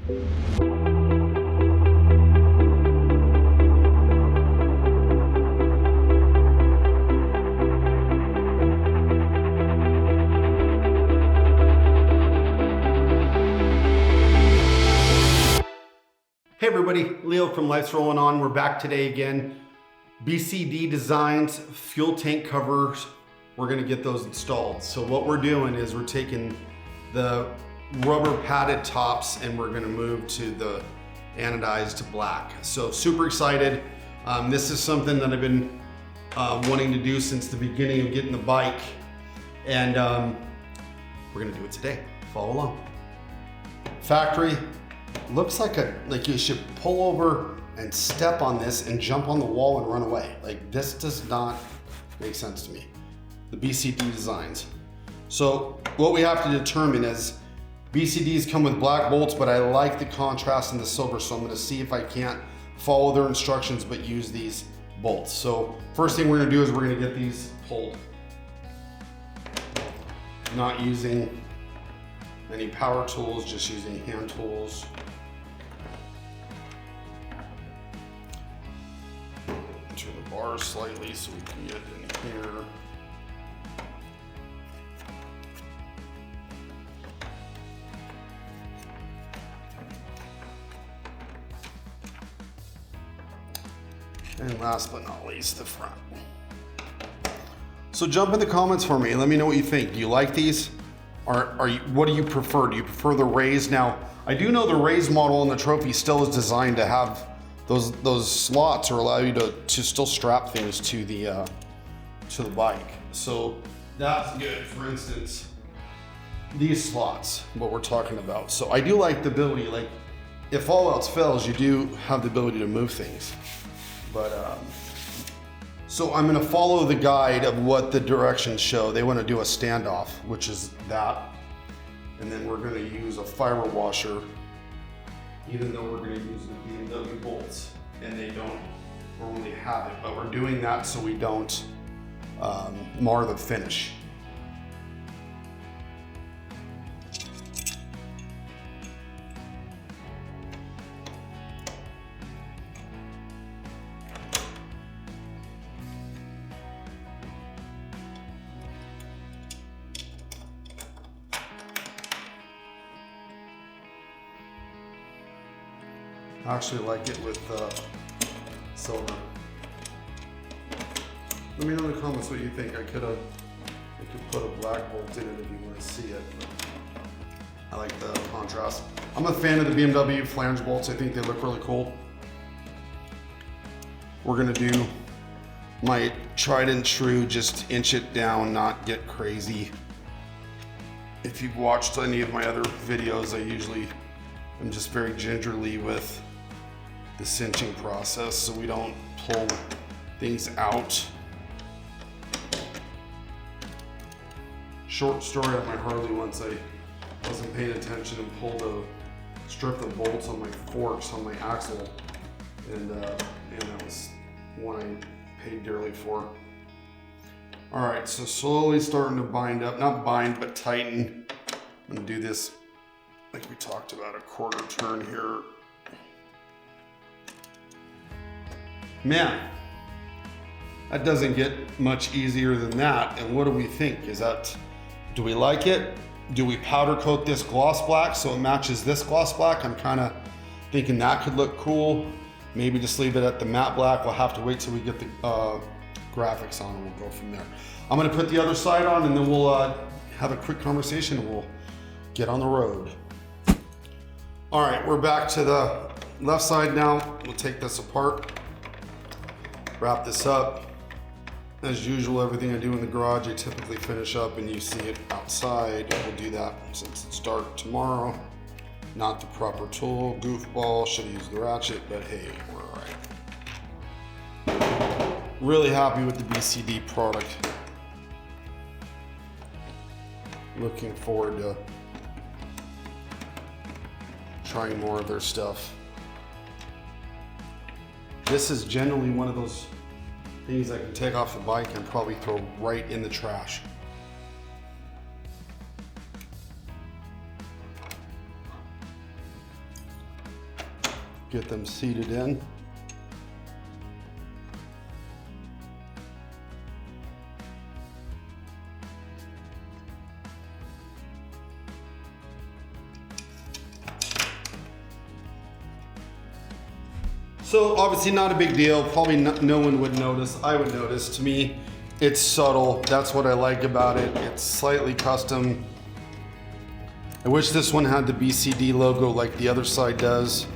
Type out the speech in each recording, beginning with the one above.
Hey everybody, Leo from Life's Rolling On. We're back today again. BCD Designs fuel tank covers. We're gonna get those installed. So what we're doing is we're taking the rubber padded tops and we're gonna move to the anodized black. So super excited. This is something that I've been wanting to do since the beginning of getting the bike. And we're gonna do it today. Follow along. Factory. Looks like you should pull over and step on this and jump on the wall and run away. Like, this does not make sense to me. The BCD designs. So what we have to determine is BCDs come with black bolts, but I like the contrast in the silver, so I'm gonna see if I can't follow their instructions but use these bolts. So first thing we're gonna do is we're gonna get these pulled. Not using any power tools, just using hand tools. Turn the bar slightly so we can get in here. And last but not least, the front. So jump in the comments for me and let me know what you think. Do you like these? What do you prefer? Do you prefer the raised? Now, I do know the raised model in the Trophy still is designed to have those slots or allow you to still strap things to the bike. So that's good. For instance, these slots, what we're talking about. So I do like the ability, like if all else fails, you do have the ability to move things. But so I'm gonna follow the guide of what the directions show. They wanna do a standoff, which is that. And then we're gonna use a fiber washer, even though we're gonna use the BMW bolts and they don't normally have it, but we're doing that so we don't mar the finish. I actually like it with silver. Let me know in the comments what you think. I could put a black bolt in it if you want to see it. I like the contrast. I'm a fan of the BMW flange bolts. I think they look really cool. We're gonna do my tried and true, just inch it down, not get crazy. If you've watched any of my other videos, I'm just very gingerly with the cinching process so we don't pull things out. Short story on my Harley, once I wasn't paying attention and pulled a strip of bolts on my forks on my axle, and that was one I paid dearly for. All right, so slowly starting to bind up, not bind, but tighten. I'm gonna do this like we talked about, a quarter turn here. Man, that doesn't get much easier than that. And what do we think? Do we like it? Do we powder coat this gloss black so it matches this gloss black? I'm kind of thinking that could look cool. Maybe just leave it at the matte black. We'll have to wait till we get the graphics on and we'll go from there. I'm gonna put the other side on and then we'll have a quick conversation and we'll get on the road. All right, we're back to the left side now. We'll take this apart, wrap this up. As usual, everything I do in the garage, I typically finish up and you see it outside. We'll do that since it's dark tomorrow. Not the proper tool, goofball, should have used the ratchet, but hey, we're all right. Really happy with the BCD product. Looking forward to trying more of their stuff. This is generally one of those things I can take off the bike and probably throw right in the trash. get them seated in. So obviously not a big deal, probably no one would notice. I would notice. To me, it's subtle. That's what I like about it. It's slightly custom. I wish this one had the BCD logo like the other side does,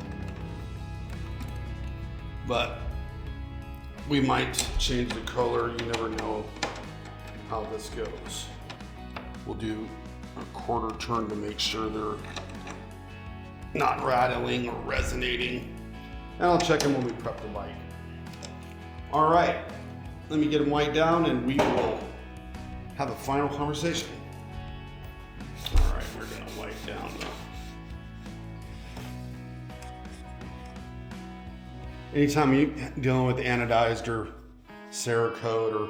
but we might change the color. You never know how this goes. We'll do a quarter turn to make sure they're not rattling or resonating. And I'll check them when we prep the bike. All right, let me get them wiped down and we will have a final conversation. All right, we're gonna wipe down anytime you're dealing with anodized or Cerakote or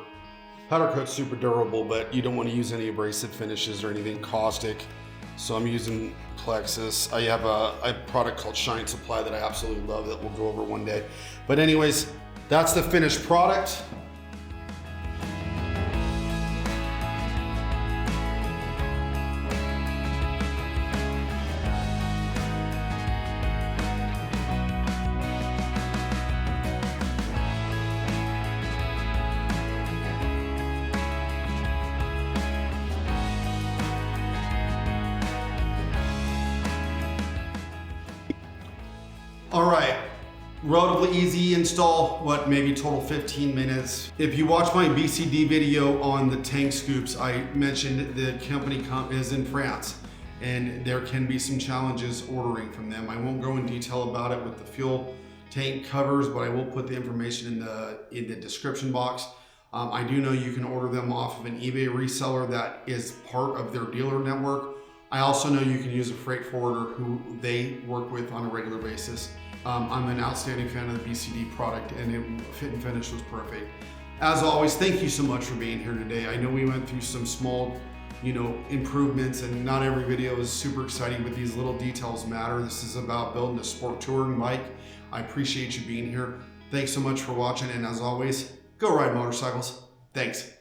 powder coat's super durable, but you don't want to use any abrasive finishes or anything caustic. So I'm using Plexus. I have a product called Shine Supply that I absolutely love that we'll go over one day. But anyways, that's the finished product. All right, relatively easy install, maybe total 15 minutes. If you watch my BCD video on the tank scoops, I mentioned the company is in France and there can be some challenges ordering from them. I won't go in detail about it with the fuel tank covers, but I will put the information in the description box. I do know you can order them off of an eBay reseller that is part of their dealer network. I also know you can use a freight forwarder who they work with on a regular basis. I'm an outstanding fan of the BCD product and it fit and finish was perfect. As always, thank you so much for being here today. I know we went through some small, improvements and not every video is super exciting, but these little details matter. This is about building a sport touring bike. I appreciate you being here. Thanks so much for watching, and as always, go ride motorcycles. Thanks.